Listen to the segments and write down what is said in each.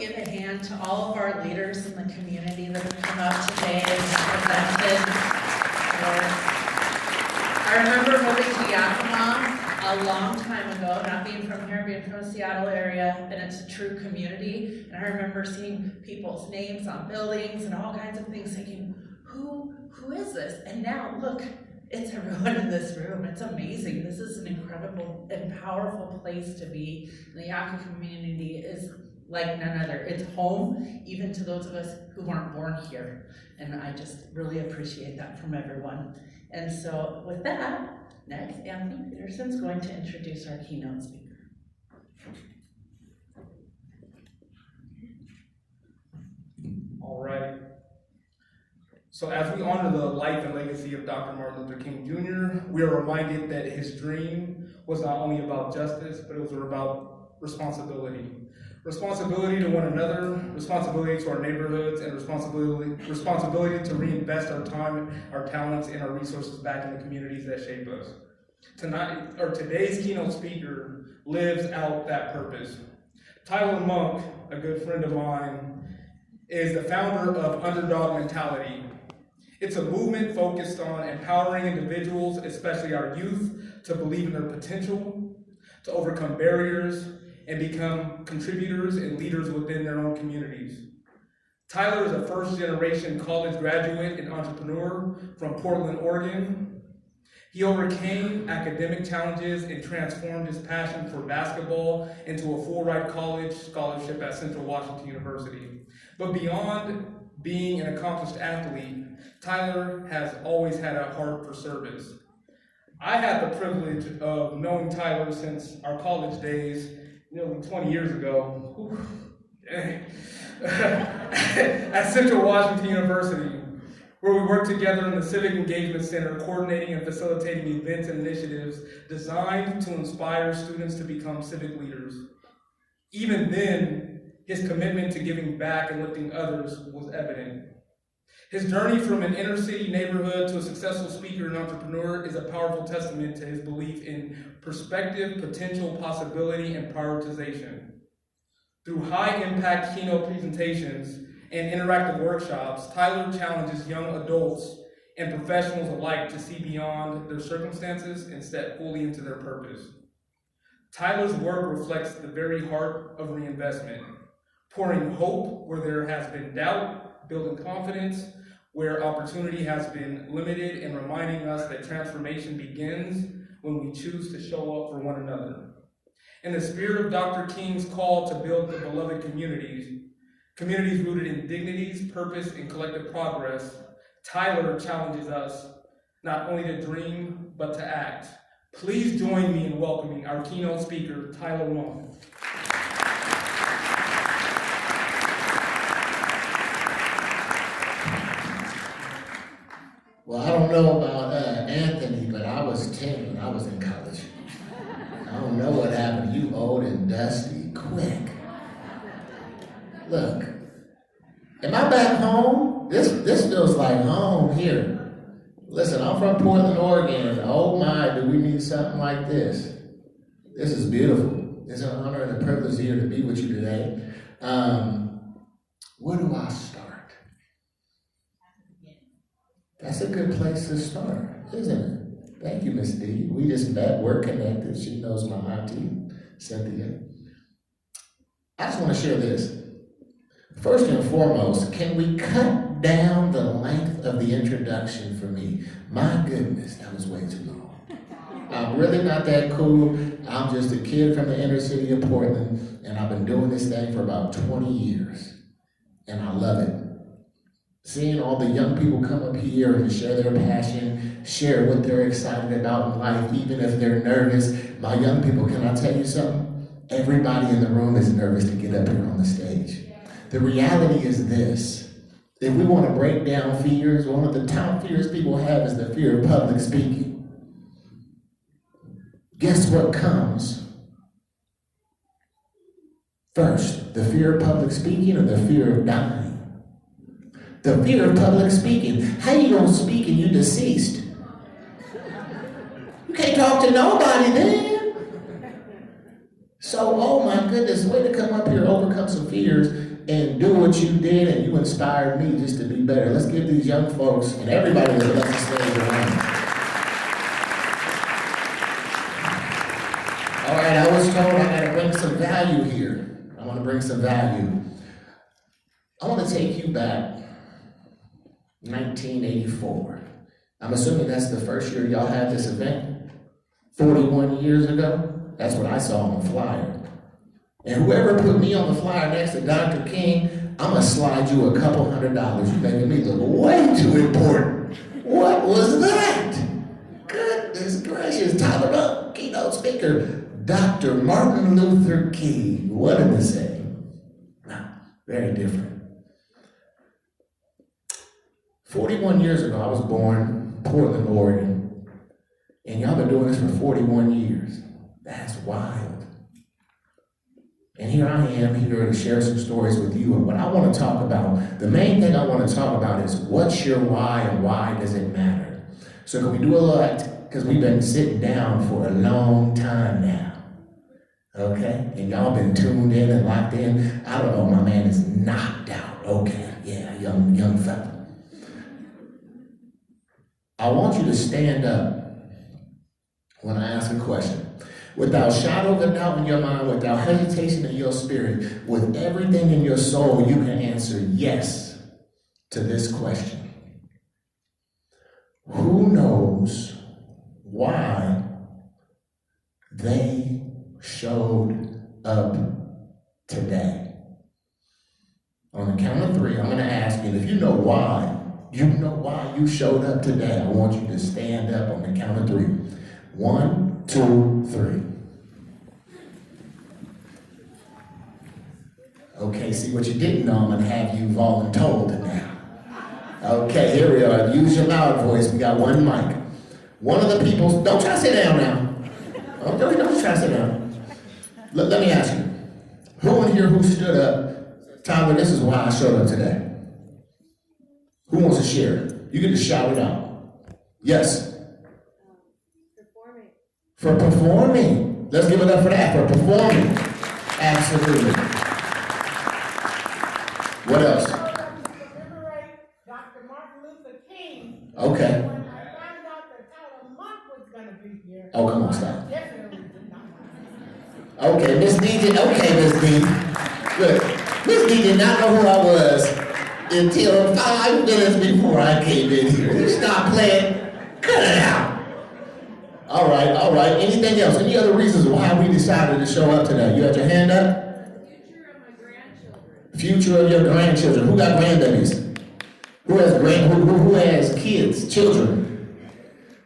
give a hand to all of our leaders in the community that have come up today and presented. I remember moving to Yakima a long time ago, not being from here, being from the Seattle area, and it's a true community. And I remember seeing people's names on buildings and all kinds of things, thinking, who is this? And now look, it's everyone in this room. It's amazing. This is an incredible and powerful place to be. The Yakima community is like none other. It's home, even to those of us who weren't born here. And I just really appreciate that from everyone. And so with that, next, Anthony Peterson's going to introduce our keynote speaker. All right. So as we honor the life and legacy of Dr. Martin Luther King Jr., we are reminded that his dream was not only about justice, but it was about responsibility. Responsibility to one another, responsibility to our neighborhoods, and responsibility to reinvest our time, our talents, and our resources back in the communities that shape us. Today's keynote speaker lives out that purpose. Tyler Monk, a good friend of mine, is the founder of Underdog Mentality. It's a movement focused on empowering individuals, especially our youth, to believe in their potential, to overcome barriers, and become contributors and leaders within their own communities. Tyler is a first-generation college graduate and entrepreneur from Portland, Oregon. He overcame academic challenges and transformed his passion for basketball into a full-ride college scholarship at Central Washington University. But beyond being an accomplished athlete, Tyler has always had a heart for service. I had the privilege of knowing Tyler since our college days, nearly 20 years ago, at Central Washington University, where we worked together in the Civic Engagement Center, coordinating and facilitating events and initiatives designed to inspire students to become civic leaders. Even then, his commitment to giving back and lifting others was evident. His journey from an inner city neighborhood to a successful speaker and entrepreneur is a powerful testament to his belief in perspective, potential, possibility, and prioritization. Through high-impact keynote presentations and interactive workshops, Tyler challenges young adults and professionals alike to see beyond their circumstances and step fully into their purpose. Tyler's work reflects the very heart of reinvestment, pouring hope where there has been doubt, building confidence where opportunity has been limited, and reminding us that transformation begins when we choose to show up for one another. In the spirit of Dr. King's call to build the beloved communities rooted in dignities, purpose, and collective progress, Tyler challenges us not only to dream, but to act. Please join me in welcoming our keynote speaker, Tyler Monk. Well, I don't know about Anthony, but I was 10 when I was in college. I don't know what happened. You old and dusty, quick. Look, am I back home? This feels like home here. Listen, I'm from Portland, Oregon. Oh my, do we need something like this? This is beautiful. It's an honor and a privilege here to be with you today. Where do I start? That's a good place to start, isn't it? Thank you, Miss D. We just met, we're connected. She knows my auntie, Cynthia. I just want to share this. First and foremost, can we cut down the length of the introduction for me? My goodness, that was way too long. I'm really not that cool. I'm just a kid from the inner city of Portland, and I've been doing this thing for about 20 years, and I love it. Seeing all the young people come up here and share their passion, share what they're excited about in life, even if they're nervous. My young people, can I tell you something? Everybody in the room is nervous to get up here on the stage. The reality is this. If we want to break down fears, one of the top fears people have is the fear of public speaking. Guess what comes first? The fear of public speaking or the fear of dying? The fear of public speaking. How you gonna speak and you deceased? You can't talk to nobody then. So, oh my goodness, way to come up here, overcome some fears. and do what you did, and you inspired me just to be better. Let's give these young folks and everybody that's left the stage a round. All right, I was told I gotta bring some value here. I wanna bring some value. I wanna take you back 1984. I'm assuming that's the first year y'all had this event. 41 years ago, that's what I saw on the flyer. And whoever put me on the flyer next to Dr. King, I'm gonna slide you a couple $100. You're making me look way too important. What was that? Goodness gracious, Tyler up, keynote speaker, Dr. Martin Luther King. What did they say? No, very different. 41 years ago, I was born in Portland, Oregon. And y'all been doing this for 41 years. That's wild. And here I am here to share some stories with you. And what I want to talk about, the main thing I want to talk about is what's your why and why does it matter? So can we do a lot, because we've been sitting down for a long time now. Okay? And y'all been tuned in and locked in. I don't know, my man is knocked out. Okay, yeah, young fella. I want you to stand up when I ask a question. Without shadow of a doubt in your mind, without hesitation in your spirit, with everything in your soul, you can answer yes to this question. Who knows why they showed up today? On the count of three, I'm going to ask you, and if you know why you showed up today, I want you to stand up on the count of three. 1, 2, 3. Okay, see what you didn't know, I'm going to have you voluntold now. Okay, here we are. Use your loud voice. We got one mic. One of the people, don't try to sit down now. Oh, don't try to sit down. Let me ask you, who in here who stood up, Tyler, this is why I showed up today? Who wants to share? You get to shout it out. Yes? Performing. For performing. Let's give it up for that, for performing. Absolutely. What else? To commemorate Dr. Martin Luther King. Okay. When I found out that Tyler Monk was going to be here. Oh, come on, stop. I definitely did not want to. Okay, Miss D did, okay, Miss D. Look, Miss D did not know who I was until 5 minutes before I came in here. You stop playing, cut it out. All right. Anything else? Any other reasons why we decided to show up today? You had your hand up? Future of my grandchildren. Future of your grandchildren. Who got grandbabies? Who has kids, children?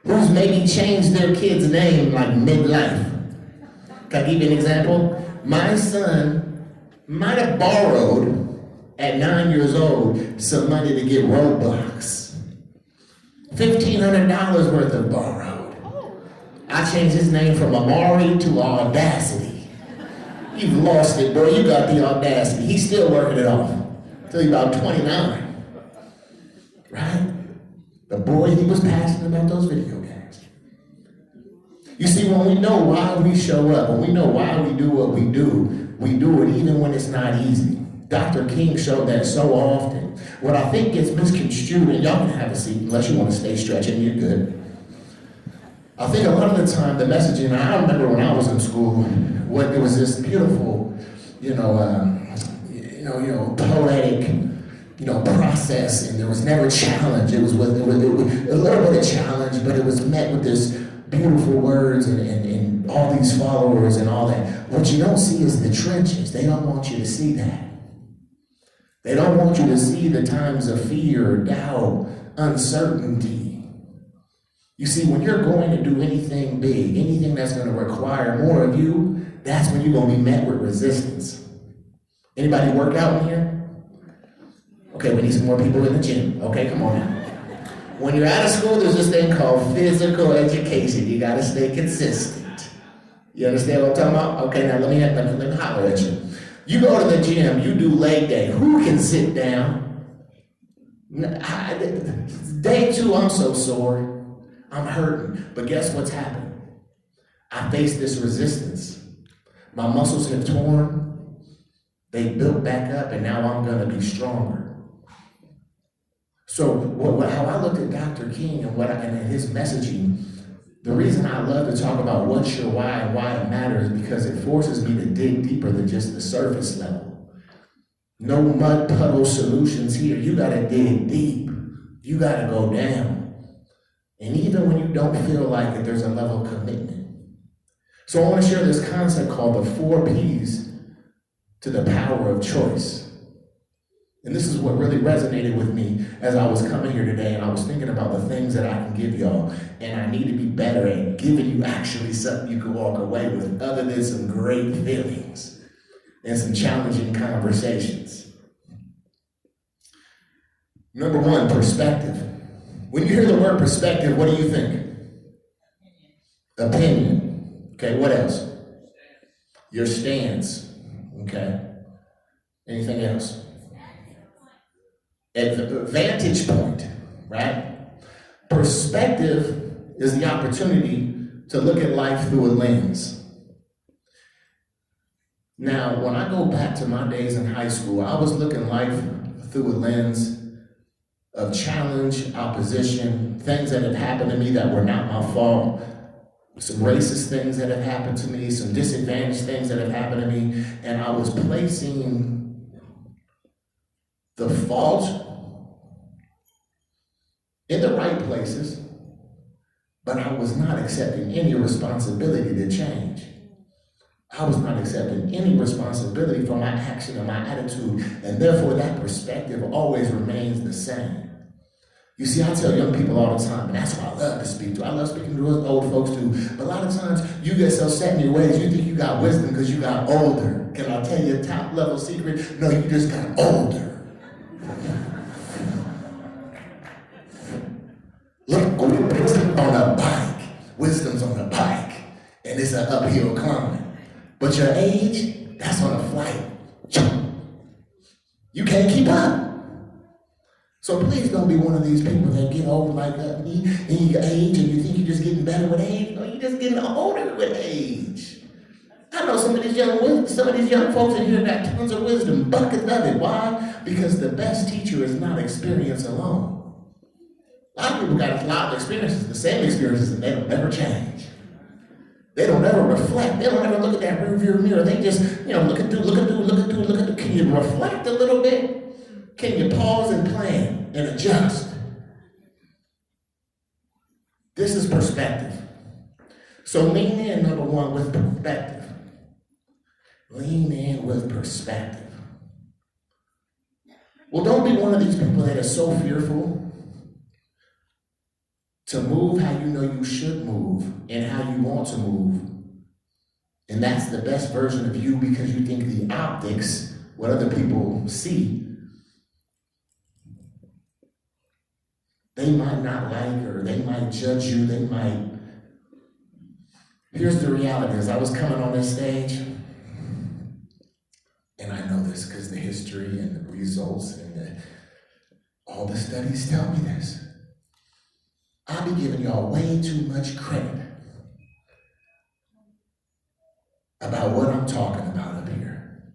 Who's maybe changed their kid's name like midlife? Can I give you an example? My son might have borrowed at 9 years old some money to get Roblox. $1,500 worth of borrowed. I changed his name from Amari to Audacity. You've lost it, boy. You got the audacity. He's still working it off till he's about 29. Right? The boy, he was passionate about those video games. You see, when we know why we show up, when we know why we do what we do it even when it's not easy. Dr. King showed that so often. What I think gets misconstrued, and y'all can have a seat unless you want to stay stretching, you're good. I think a lot of the time the messaging, I remember when I was in school, it was this beautiful, poetic, process, and there was never challenge. It was a little bit of challenge, but it was met with this beautiful words and all these followers and all that. What you don't see is the trenches. They don't want you to see that. They don't want you to see the times of fear, doubt, uncertainty. You see, when you're going to do anything big, anything that's going to require more of you, that's when you're going to be met with resistance. Anybody work out in here? Okay, we need some more people in the gym. Okay, come on now. When you're out of school, there's this thing called physical education. You got to stay consistent. You understand what I'm talking about? Okay, now let me holler at you. You go to the gym, you do leg day. Who can sit down? Day 2, I'm so sore. I'm hurting. But guess what's happened? I face this resistance. My muscles have torn. They built back up, and now I'm gonna be stronger. So how I looked at Dr. King and his messaging, the reason I love to talk about what's your why and why it matters is because it forces me to dig deeper than just the surface level. No mud puddle solutions here. You gotta dig deep. You gotta go down. And even when you don't feel like it, there's a level of commitment. So I want to share this concept called the 4 P's to the power of choice. And this is what really resonated with me as I was coming here today, and I was thinking about the things that I can give y'all, and I need to be better at giving you actually something you can walk away with other than some great feelings and some challenging conversations. Number 1, perspective. When you hear the word perspective, what do you think? Opinion. Okay, what else? Your stance. Okay. Anything else? At the vantage point, right? Perspective is the opportunity to look at life through a lens. Now, when I go back to my days in high school, I was looking life through a lens of challenge, opposition, things that had happened to me that were not my fault, some racist things that have happened to me, some disadvantaged things that have happened to me, and I was placing the fault in the right places, but I was not accepting any responsibility to change. I was not accepting any responsibility for my action and my attitude, and therefore that perspective always remains the same. You see, I tell young people all the time, and that's what I love to speak to. I love speaking to old folks too, but a lot of times you get so set in your ways, you think you got wisdom because you got older. Can I tell you a top level secret? No, you just got older. Look, wisdom's on a bike. Wisdom's on a bike, and it's an uphill climb. But your age, that's on a flight. You can't keep up. So please don't be one of these people that get old like me in your age and you think you're just getting better with age. No, you're just getting older with age. I know some of these young folks in here got tons of wisdom, buckets of it. Why? Because the best teacher is not experience alone. A lot of people got a lot of experiences, the same experiences, and they don't ever change. They don't ever reflect. They don't ever look at that rearview mirror. They just, look at. Can you reflect a little bit? Can you pause and plan and adjust? This is perspective. So lean in, number 1, with perspective. Lean in with perspective. Well, don't be one of these people that are so fearful to move how you know you should move and how you want to move. And that's the best version of you because you think the optics, what other people see, they might not like, or they might judge you, they might. Here's the reality. As I was coming on this stage, and I know this because the history and the results and all the studies tell me this. I'll be giving y'all way too much credit about what I'm talking about up here.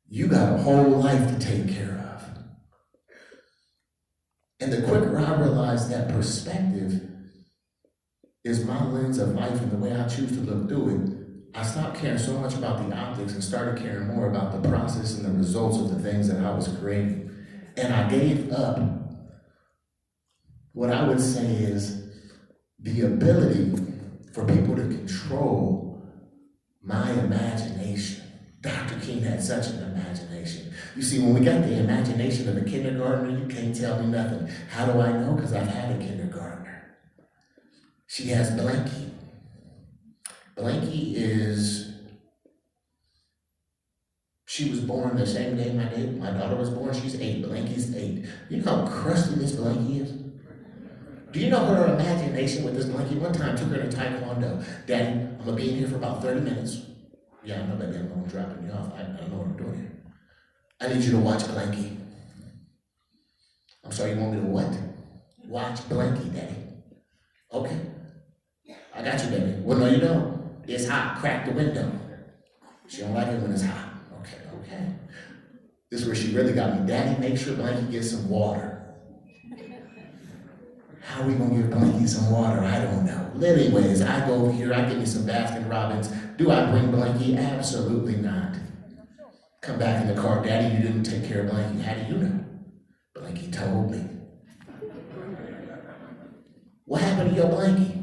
You got a whole life to take care of. And the quicker I realize that perspective is my lens of life and the way I choose to look through it, I stopped caring so much about the optics and started caring more about the process and the results of the things that I was creating. And I gave up what I would say is the ability for people to control my imagination. Dr. King had such an imagination. You see, when we got the imagination of a kindergartner, you can't tell me nothing. How do I know? Because I've had a kindergartner. She has Blanky. Blanky she was born the same day my daughter was born. She's 8. Blanky's 8. You know how crusty this Blanky is? Do you know her imagination with this Blanky? One time I took her to Taekwondo. Daddy, I'm going to be in here for about 30 minutes. Yeah, I know, baby, I'm not dropping you off. I know what I'm doing here. I need you to watch Blanky. I'm sorry, you want me to what? Watch Blanky, Daddy. Okay. I got you, baby. Well, no, you don't. It's hot. Crack the window. She don't like it when it's hot. Okay. This is where she really got me. Daddy, make sure Blanky gets some water. How are we gonna give Blanky some water? I don't know. Anyways, I go over here, I get me some Baskin Robbins. Do I bring Blanky? Absolutely not. Come back in the car, Daddy, you didn't take care of Blanky. How do you know? Blanky told me. What happened to your Blanky?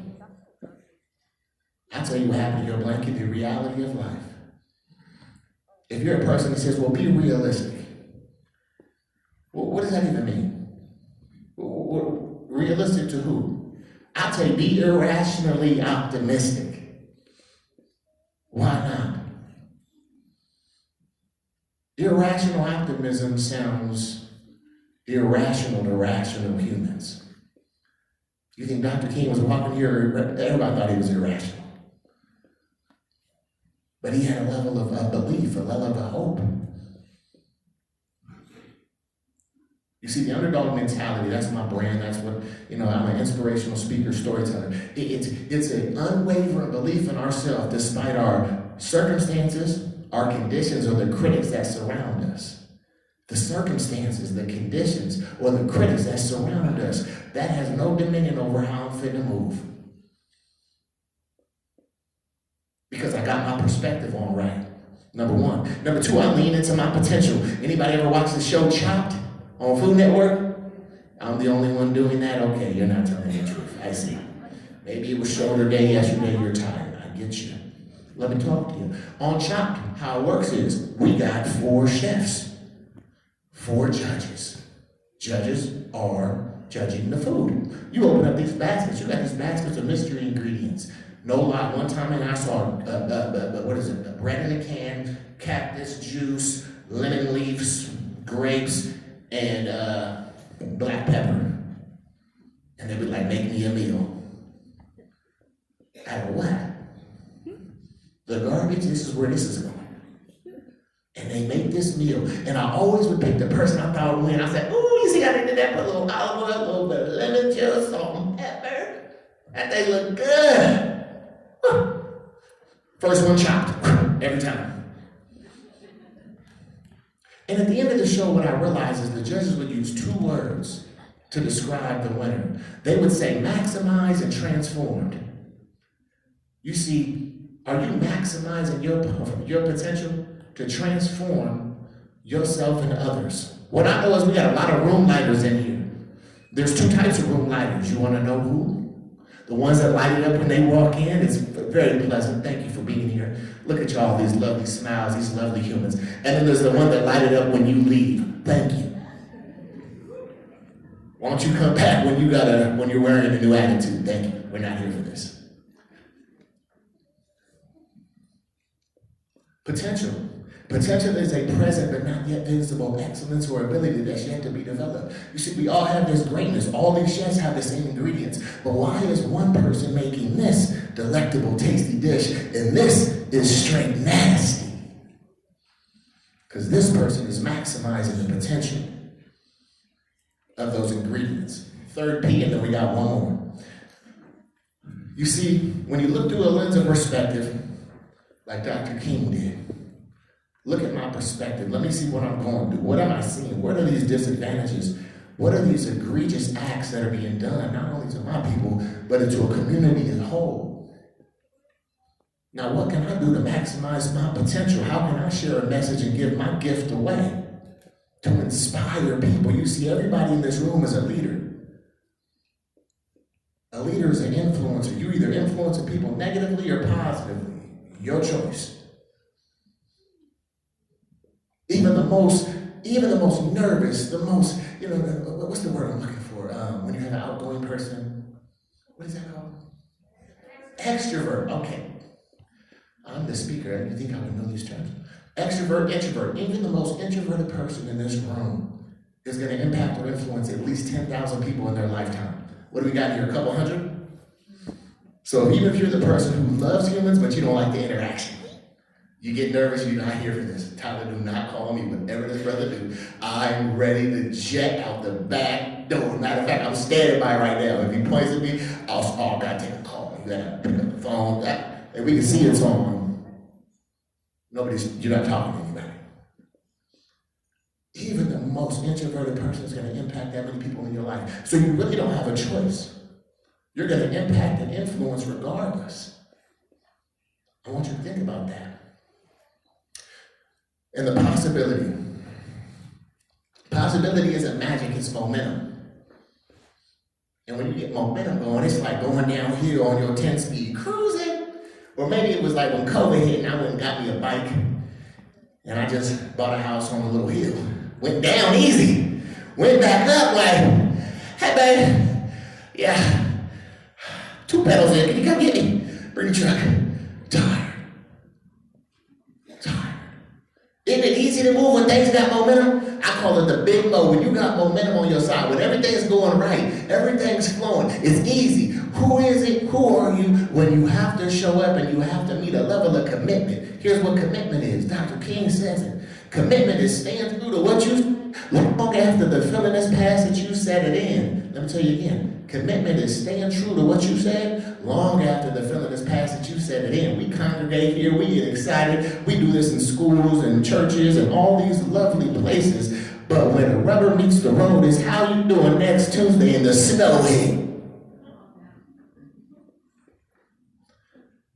I'll tell you what happened to your Blanky, the reality of life. If you're a person that says, well, be realistic. Well, what does that even mean? Realistic to who? I'll tell you, be irrationally optimistic. Why not? Irrational optimism sounds irrational to rational humans. You think Dr. King was walking here, everybody thought he was irrational. But he had a level of belief, a level of hope. You see, the underdog mentality, that's my brand, that's what, I'm an inspirational speaker, storyteller. It's an unwavering belief in ourselves despite our circumstances, our conditions, or the critics that surround us. The circumstances, the conditions, or the critics that surround us, that has no dominion over how I'm fit to move. Because I got my perspective on right. Number one. Number two, I lean into my potential. Anybody ever watch the show Chopped on Food Network? I'm the only one doing that? Okay, you're not telling the truth. I see. Maybe it was shoulder day yesterday, you're tired. I get you. Let me talk to you. On Chopped, how it works is we got 4 chefs, 4 judges. Judges are judging the food. You open up these baskets, you got these baskets of mystery ingredients. No lie, one time I saw, bread in a can, cactus juice, lemon leaves, grapes, and black pepper. And they would like, make me a meal. Out of what? The garbage, this is where this is going. And they make this meal. And I always would pick the person I thought would win. I said, ooh, you see how they did that? Put a little olive oil, a little bit of lemon juice, salt and pepper. And they look good. First one chopped, every time. And at the end of the show, what I realized is the judges would use 2 words to describe the winner. They would say maximize and transformed. You see, are you maximizing your potential to transform yourself and others? What I know is we got a lot of room lighters in here. There's 2 types of room lighters. You want to know who? The ones that light it up when they walk in, it's very pleasant. Thank you for being here. Look at y'all, these lovely smiles, these lovely humans. And then there's the one that light it up when you leave. Thank you. Why don't you come back when you're wearing a new attitude? Thank you. We're not here for this. Potential. Potential is a present but not yet visible excellence or ability that's yet to be developed. You see, we all have this greatness. All these chefs have the same ingredients. But why is one person making this delectable, tasty dish and this is straight nasty? Because this person is maximizing the potential of those ingredients. 3rd P, and then we got one more. You see, when you look through a lens of perspective, like Dr. King did, look at my perspective. Let me see what I'm going through. What am I seeing? What are these disadvantages? What are these egregious acts that are being done, not only to my people, but to a community as a whole? Now, what can I do to maximize my potential? How can I share a message and give my gift away to inspire people? You see, everybody in this room is a leader. A leader is an influencer. You either influence people negatively or positively. Your choice. Even the most nervous, what's the word I'm looking for? When you have an outgoing person, what is that called? Extrovert, okay. I'm the speaker, you think I would know these terms. Extrovert, introvert, even the most introverted person in this room is gonna impact or influence at least 10,000 people in their lifetime. What do we got here, a couple hundred? So even if you're the person who loves humans, but you don't like the interaction, you get nervous, you're not here for this. Tyler, do not call me, whatever this brother do. I'm ready to jet out the back door. Matter of fact, I'm standing by right now. If he points at me, I'll gotta take a call. You gotta pick up the phone. And we can see it's on. You're not talking to anybody. Even the most introverted person is going to impact that many people in your life. So you really don't have a choice. You're going to impact and influence regardless. I want you to think about that. And the possibility. Possibility isn't magic, it's momentum. And when you get momentum going, it's like going downhill on your 10-speed cruising. Or maybe it was like when COVID hit and I went and got me a bike and I just bought a house on a little hill. Went down easy. Went back up like, hey babe, yeah, 2 pedals in, can you come get me? Bring the truck. Tired. Isn't it easy to move when things got momentum? I call it the big mo. When you got momentum on your side, when everything's going right, everything's flowing, it's easy. Who is it? Who are you when you have to show up and you have to meet a level of commitment? Here's what commitment is. Dr. King says it. Commitment is staying true to what you long after the feeling has passed that you set it in. Let me tell you again. Commitment is staying true to what you said long after the feeling has passed that you set it in. We congregate here, we get excited, we do this in schools and churches and all these lovely places. But when the rubber meets the road, is how you doing next Tuesday in the snow hit.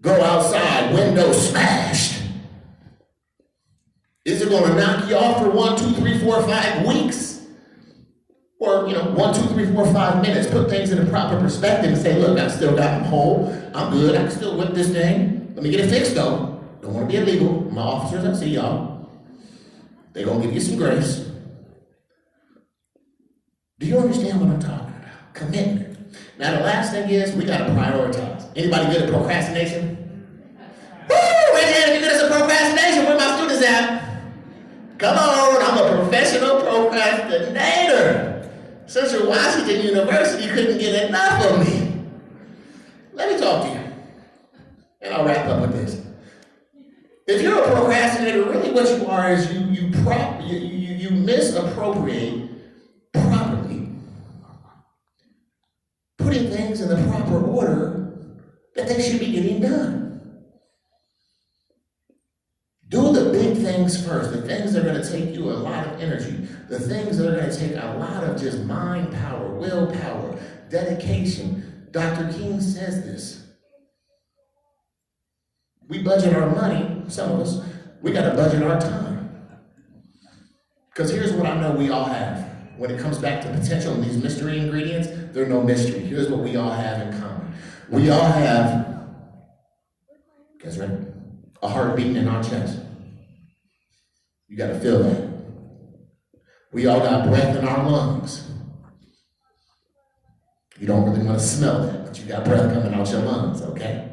Go outside, window smashed. Is it going to knock you off for 1, 2, 3, 4, 5 weeks? Or, 1, 2, 3, 4, 5 minutes. Put things in a proper perspective and say, look, I still got them whole. I'm good. I can still whip this thing. Let me get it fixed, though. Don't want to be illegal. My officers, I see y'all. They're going to give you some grace. Do you understand what I'm talking about? Commitment. Now, the last thing is, we got to prioritize. Anybody good at procrastination? Woo! Raise your hand if you're good at some procrastination. Where my students at? Come on, I'm a professional procrastinator. Central Washington University couldn't get enough of me. Let me talk to you, and I'll wrap up with this. If you're a procrastinator, really what you are is you misappropriate properly, putting things in the proper order that they should be getting done. Do the big things first, the things that are going to take you a lot of energy, the things that are going to take a lot of just mind power, willpower, dedication. Dr. King says this. We budget our money, some of us, we got to budget our time. Because here's what I know we all have. When it comes back to potential and these mystery ingredients, they're no mystery. Here's what we all have in common. We all have, guys ready? A heart beating in our chest. You got to feel that. We all got breath in our lungs. You don't really want to smell that, but you got breath coming out your lungs, okay?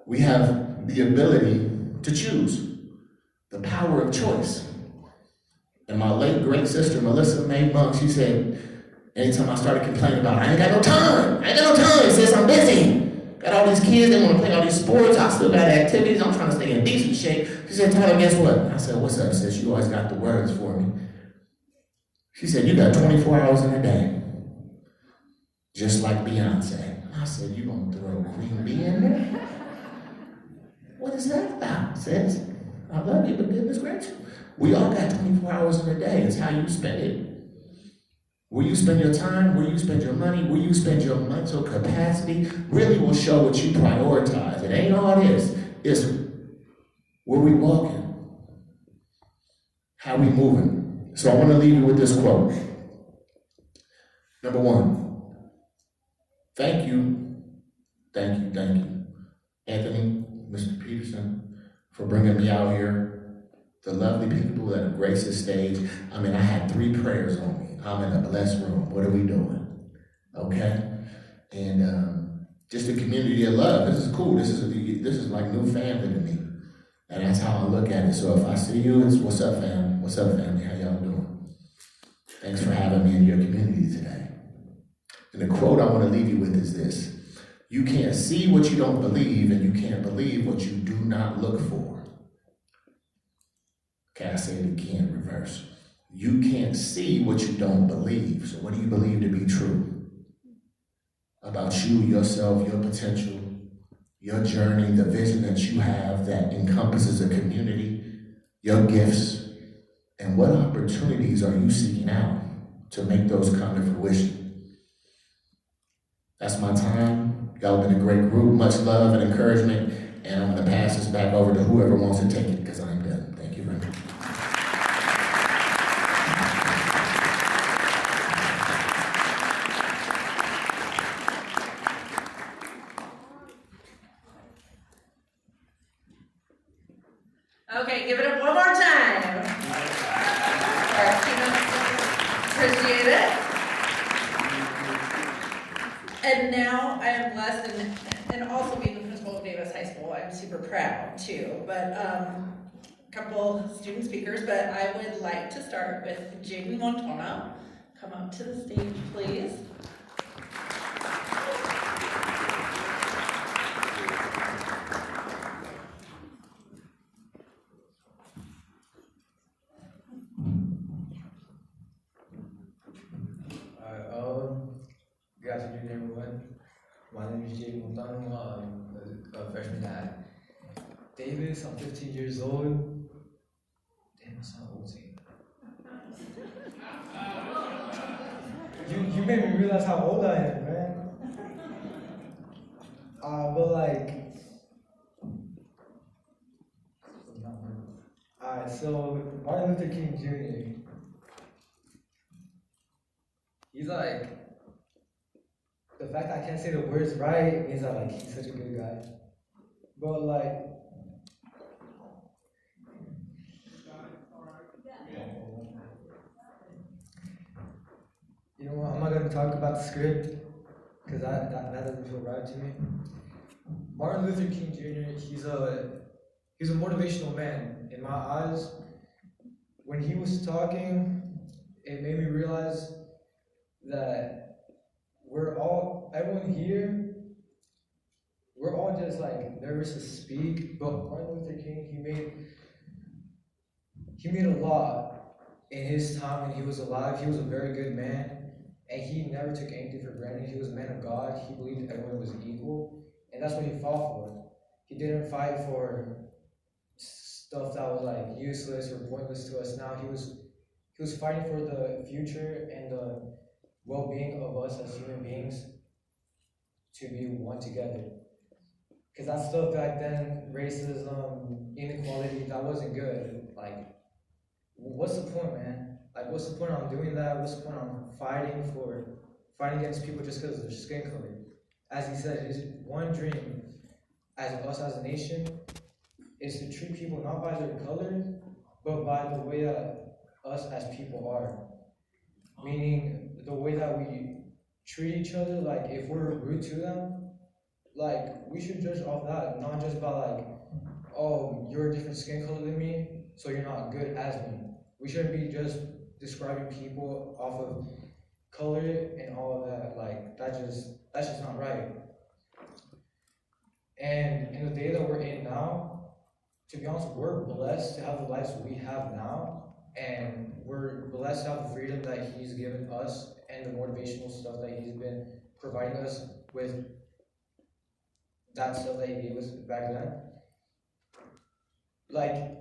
We have the ability to choose, the power of choice. And my late great sister, Melissa Mae Monk, she said, anytime I started complaining about, I ain't got no time, sis, I'm busy. Got all these kids, they want to play all these sports, I still got activities, I'm trying to stay in decent shape. She said, Tyler, guess what? I said, what's up, sis? You always got the words for me. She said, you got 24 hours in a day, just like Beyonce. I said, you gonna throw Queen Bee in there? What is that about, sis? I love you, but goodness gracious. We all got 24 hours in a day. It's how you spend it. Where you spend your time, where you spend your money, where you spend your mental capacity really will show what you prioritize. It ain't all this. It's where we walking, how we moving. So I want to leave you with this quote. Number 1, thank you, Anthony, Mr. Peterson, for bringing me out here. The lovely people that have graced the stage. I mean, I had 3 prayers on me. I'm in a blessed room. What are we doing? Okay? And just a community of love. This is cool. This is like new family to me. And that's how I look at it. So if I see you, it's what's up, fam? What's up, family? How y'all doing? Thanks for having me in your community today. And the quote I want to leave you with is this. You can't see what you don't believe, and you can't believe what you do not look for. Okay, I say it again, reverse. You can't see what you don't believe. So what do you believe to be true? About you, yourself, your potential, your journey, the vision that you have that encompasses a community, your gifts, And what opportunities are you seeking out to make those come to fruition? That's my time. Y'all have been a great group. Much love and encouragement. And I'm going to pass this back over to whoever wants to take it because I'm done. Thank you very much. Okay, give it up one more time. Appreciate it. And now I am blessed and also being the principal of Davis High School, I'm super proud too. But a couple student speakers, but I would like to start with Jaden Montana. Come up to the stage, please. Good afternoon, everyone. My name is Jay Montano. I'm a freshman at Davis. I'm 15 years old. Damn, that's not old to you made me realize how old I am, man. But like, alright, so Martin Luther King Jr. He's like, the fact that I can't say the words right means that like he's such a good guy. But like, you know what? I'm not gonna talk about the script because that doesn't feel right to me. Martin Luther King Jr. He's a motivational man in my eyes. When he was talking, it made me realize that everyone here, we're all just like nervous to speak, but Martin Luther King, he made a lot in his time when he was alive. He was a very good man, and he never took anything for granted. He was a man of God. He believed everyone was equal, and that's what he fought for. He didn't fight for stuff that was like useless or pointless to us now. He was fighting for the future and the well-being of us as human beings to be one together. Because that stuff back then, racism, inequality, that wasn't good. Like, what's the point, man? Like, what's the point on doing that? What's the point on fighting against people just because of their skin color? As he said, his one dream as us as a nation is to treat people not by their color, but by the way that us as people are. Meaning the way that we treat each other, like if we're rude to them, like we should judge off that, not just by like, oh, you're a different skin color than me, so you're not good as me. We shouldn't be just describing people off of color and all of that. Like that's just not right. And in the day that we're in now, to be honest, we're blessed to have the lives we have now, and we're blessed to have the freedom that he's given us and the motivational stuff that he's been providing us with, that stuff that he gave us back then. Like,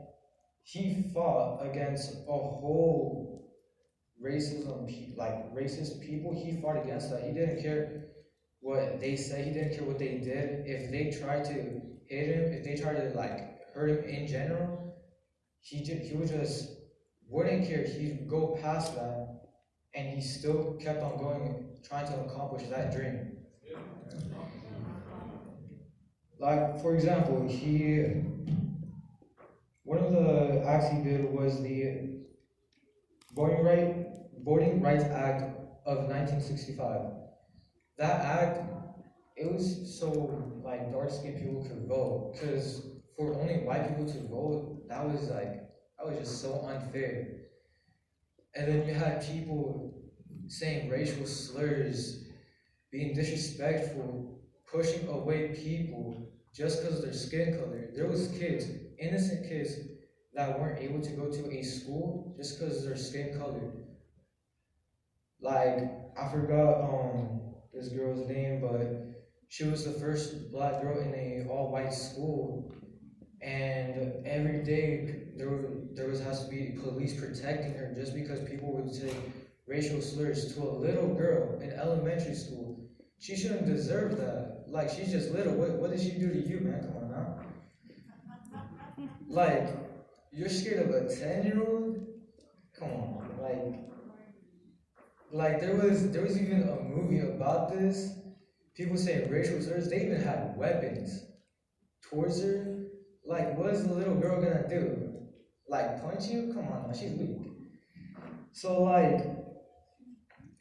he fought against a whole racism, like racist people. He fought against that. He didn't care what they said. He didn't care what they did. If they tried to hit him, if they tried to like hurt him in general, he would just wouldn't care. He'd go past that, and he still kept on going, trying to accomplish that dream. Like, for example, one of the acts he did was the Voting Rights Act of 1965. That act, it was so like dark-skinned people could vote, because for only white people to vote, that was just so unfair. And then you had people saying racial slurs, being disrespectful, pushing away people just because of their skin color. There was kids, innocent kids, that weren't able to go to a school just because of their skin color. Like, I forgot this girl's name, but she was the first black girl in a all-white school, and every day there has to be police protecting her just because people would say racial slurs to a little girl in elementary school. She shouldn't deserve that. Like, she's just little. What did she do to you, man? Come on now. Like, you're scared of a 10-year-old? Come on, like there was even a movie about this. People saying racial slurs. They even had weapons towards her. Like, what is the little girl gonna do? Like, punch you? Come on, now, she's weak. So like,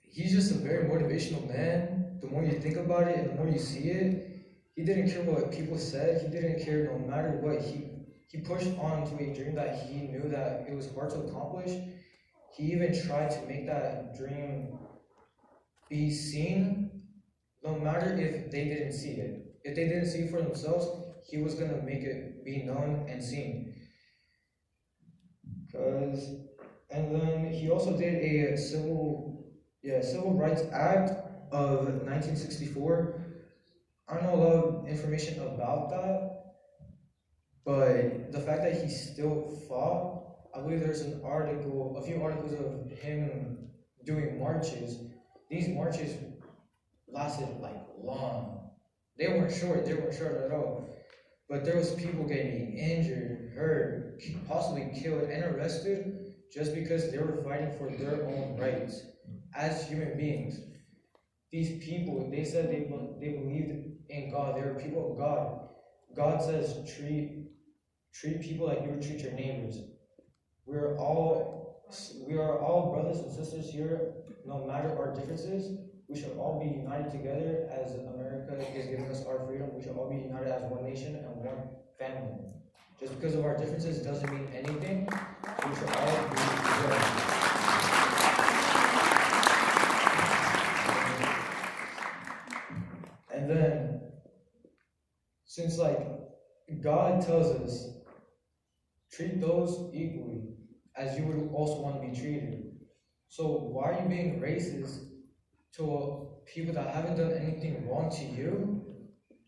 he's just a very motivational man. The more you think about it and the more you see it, he didn't care what people said. He didn't care no matter what. He pushed on to a dream that he knew that it was hard to accomplish. He even tried to make that dream be seen, no matter if they didn't see it. If they didn't see it for themselves, he was gonna make it be known and seen. And then he also did a Civil Rights Act of 1964. I don't know a lot of information about that, but the fact that he still fought, I believe there's a few articles of him doing marches. These marches lasted like long. They weren't short at all. But there was people getting injured, hurt, possibly killed, and arrested just because they were fighting for their own rights as human beings. These people, they said they believed in God. They were people of God. God says treat people like you would treat your neighbors. We are all brothers and sisters here, no matter our differences. We should all be united together as America is giving us our freedom. We should all be united as one nation and one family. Just because of our differences doesn't mean anything. We should all be together. And then, since like God tells us, treat those equally as you would also want to be treated. So why are you being racist to people that haven't done anything wrong to you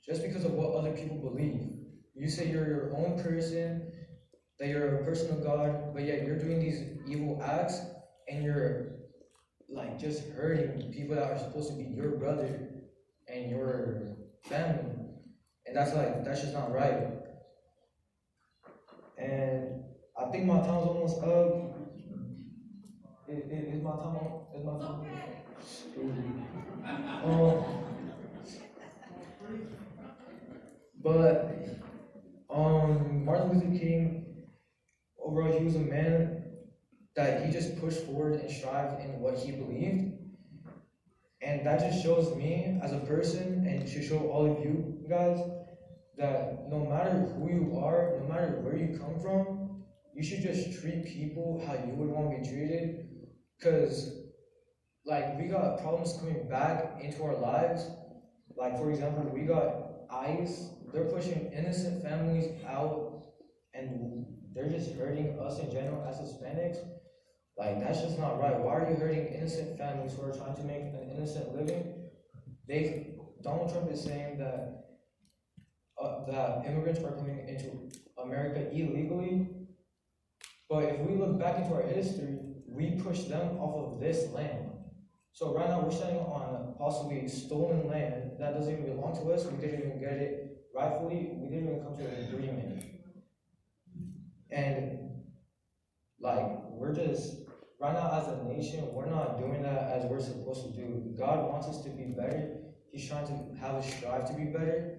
just because of what other people believe? You say you're your own person, that you're a person of God, but yet you're doing these evil acts and you're like just hurting people that are supposed to be your brother and your family. And that's just not right. And I think my time's almost up. Is my time on? Is my time on? But Martin Luther King, overall, he was a man that he just pushed forward and strived in what he believed. And that just shows me as a person, and should show all of you guys, that no matter who you are, no matter where you come from, you should just treat people how you would want to be treated. Because, like, we got problems coming back into our lives. Like, for example, we got ICE. They're pushing innocent families out, and they're just hurting us in general as Hispanics. Like, that's just not right. Why are you hurting innocent families who are trying to make an innocent living? Donald Trump is saying that that immigrants are coming into America illegally. But if we look back into our history, we pushed them off of this land. So right now we're standing on possibly stolen land that doesn't even belong to us. We didn't even get it rightfully. We didn't even come to an agreement. And like, we're just, right now as a nation, we're not doing that as we're supposed to do. God wants us to be better. He's trying to have us strive to be better.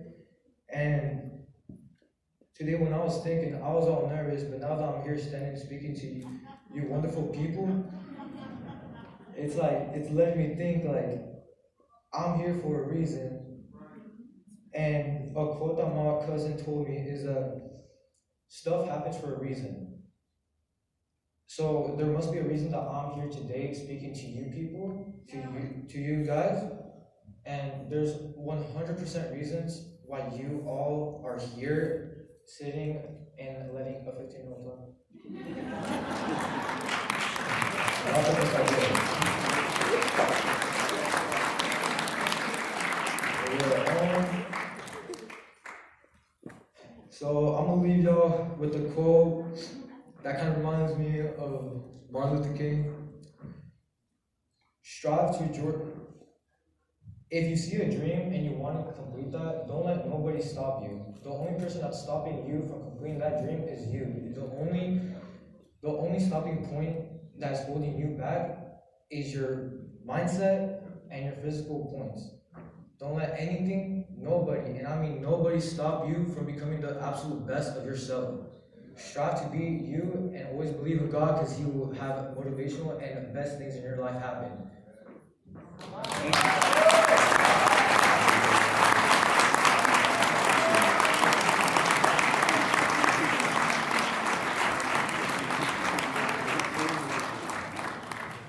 And today when I was thinking, I was all nervous, but now that I'm here standing speaking to you wonderful people, it's like, it's letting me think like, I'm here for a reason. And a quote that my cousin told me is stuff happens for a reason. So there must be a reason that I'm here today speaking to you people, to you guys. And there's 100% reasons why you all are here sitting and letting a 15-year-old talk. So I'm gonna leave y'all with a quote that kind of reminds me of Martin Luther King. Strive to If you see a dream and you want to complete that, don't let nobody stop you. The only person that's stopping you from completing that dream is you. The only stopping point that's holding you back is your mindset and your physical points. Don't let anything, nobody, and I mean nobody, stop you from becoming the absolute best of yourself. Strive to be you and always believe in God, because He will have motivational and the best things in your life happen.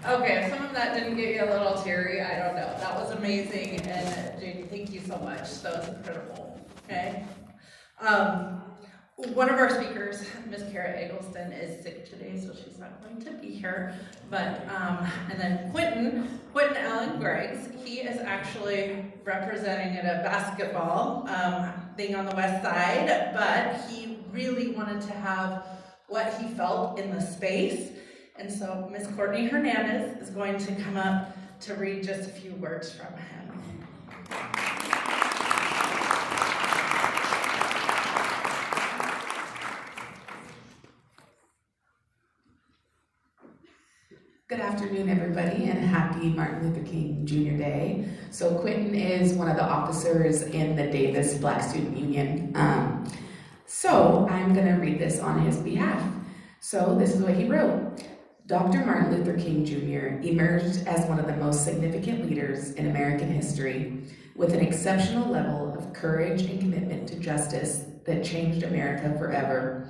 Okay, if some of that didn't get you a little teary, I don't know. That was amazing, and JD, thank you so much. That was incredible, okay? One of our speakers, Miss Kara Eggleston, is sick today, so she's not going to be here. But, and then Quentin Allen Greggs, he is actually representing at a basketball thing on the west side, but he really wanted to have what he felt in the space. And so Miss Courtney Hernandez is going to come up to read just a few words from him. Good afternoon, everybody, and happy Martin Luther King Jr. Day. So Quentin is one of the officers in the Davis Black Student Union. So I'm gonna read this on his behalf. So this is what he wrote. Dr. Martin Luther King Jr. emerged as one of the most significant leaders in American history, with an exceptional level of courage and commitment to justice that changed America forever.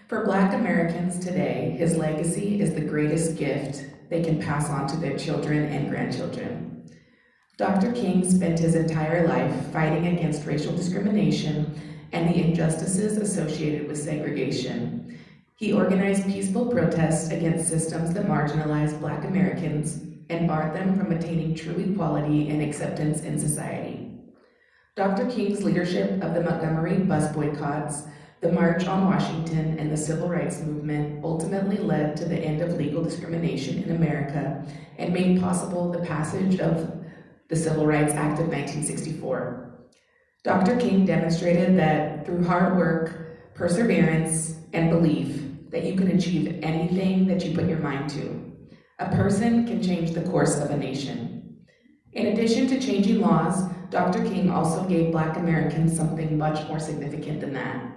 For Black Americans today, his legacy is the greatest gift they can pass on to their children and grandchildren. Dr. King spent his entire life fighting against racial discrimination and the injustices associated with segregation. He organized peaceful protests against systems that marginalized Black Americans and barred them from attaining true equality and acceptance in society. Dr. King's leadership of the Montgomery bus boycotts, the March on Washington, and the Civil Rights Movement ultimately led to the end of legal discrimination in America and made possible the passage of the Civil Rights Act of 1964. Dr. King demonstrated that through hard work, perseverance, and belief, that you can achieve anything that you put your mind to. A person can change the course of a nation. In addition to changing laws, Dr. King also gave Black Americans something much more significant than that.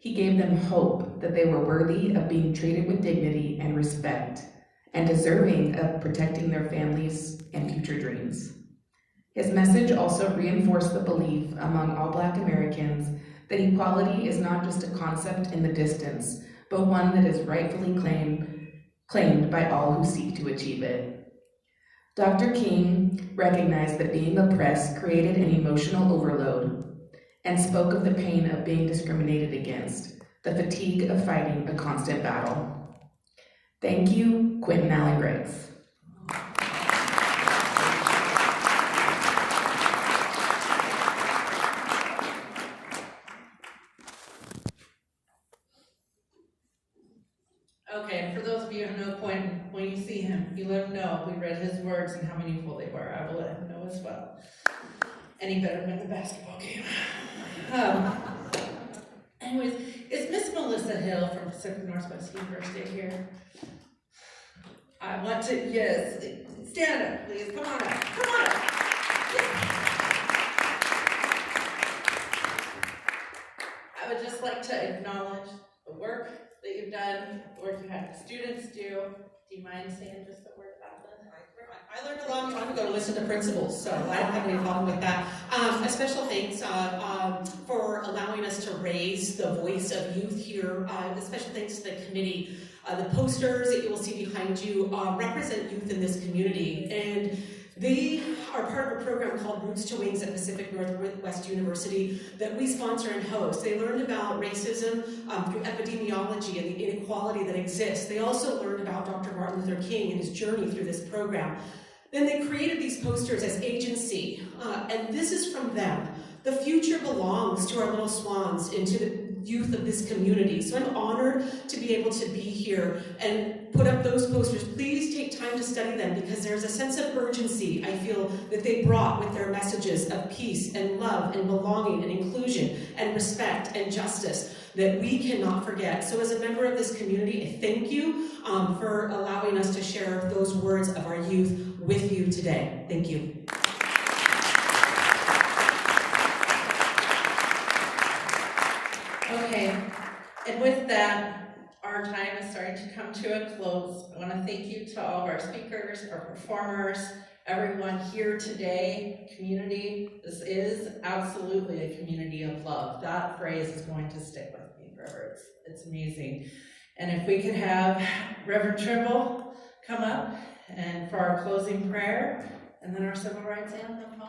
He gave them hope that they were worthy of being treated with dignity and respect, and deserving of protecting their families and future dreams. His message also reinforced the belief among all Black Americans that equality is not just a concept in the distance, but one that is rightfully claimed by all who seek to achieve it. Dr. King recognized that being oppressed created an emotional overload and spoke of the pain of being discriminated against, the fatigue of fighting a constant battle. Thank you, Quentin Allen Greggs. Okay, for those of you who know Quentin, when you see him, you let him know we read his words and how meaningful they were. I will let him know as well. And he better win the basketball game. Anyways, is Miss Melissa Hill from Pacific Northwest University here? I want to, yes, stand up, please. Come on up. Come on up. Yes. I would just like to acknowledge the work that you've done, the work you had the students do. Do you mind saying just a word about that? I learned a long time ago to listen to principals, so I don't have any problem with that. A special thanks for allowing us to raise the voice of youth here. A special thanks to the committee. The posters that you will see behind you represent youth in this community, and they are part of a program called Roots to Wings at Pacific Northwest University that we sponsor and host. They learned about racism through epidemiology and the inequality that exists. They also learned about Dr. Martin Luther King and his journey through this program. Then they created these posters as agency, and this is from them. The future belongs to our little swans and to youth of this community. So I'm honored to be able to be here and put up those posters. Please take time to study them because there's a sense of urgency I feel that they brought with their messages of peace and love and belonging and inclusion and respect and justice that we cannot forget. So as a member of this community, I thank you for allowing us to share those words of our youth with you today. Thank you. Okay, and with that, our time is starting to come to a close. I want to thank you to all of our speakers, our performers, everyone here today. Community, this is absolutely a community of love. That phrase is going to stick with me forever. It's amazing. And if we could have Reverend Trimble come up and for our closing prayer, and then our civil rights anthem.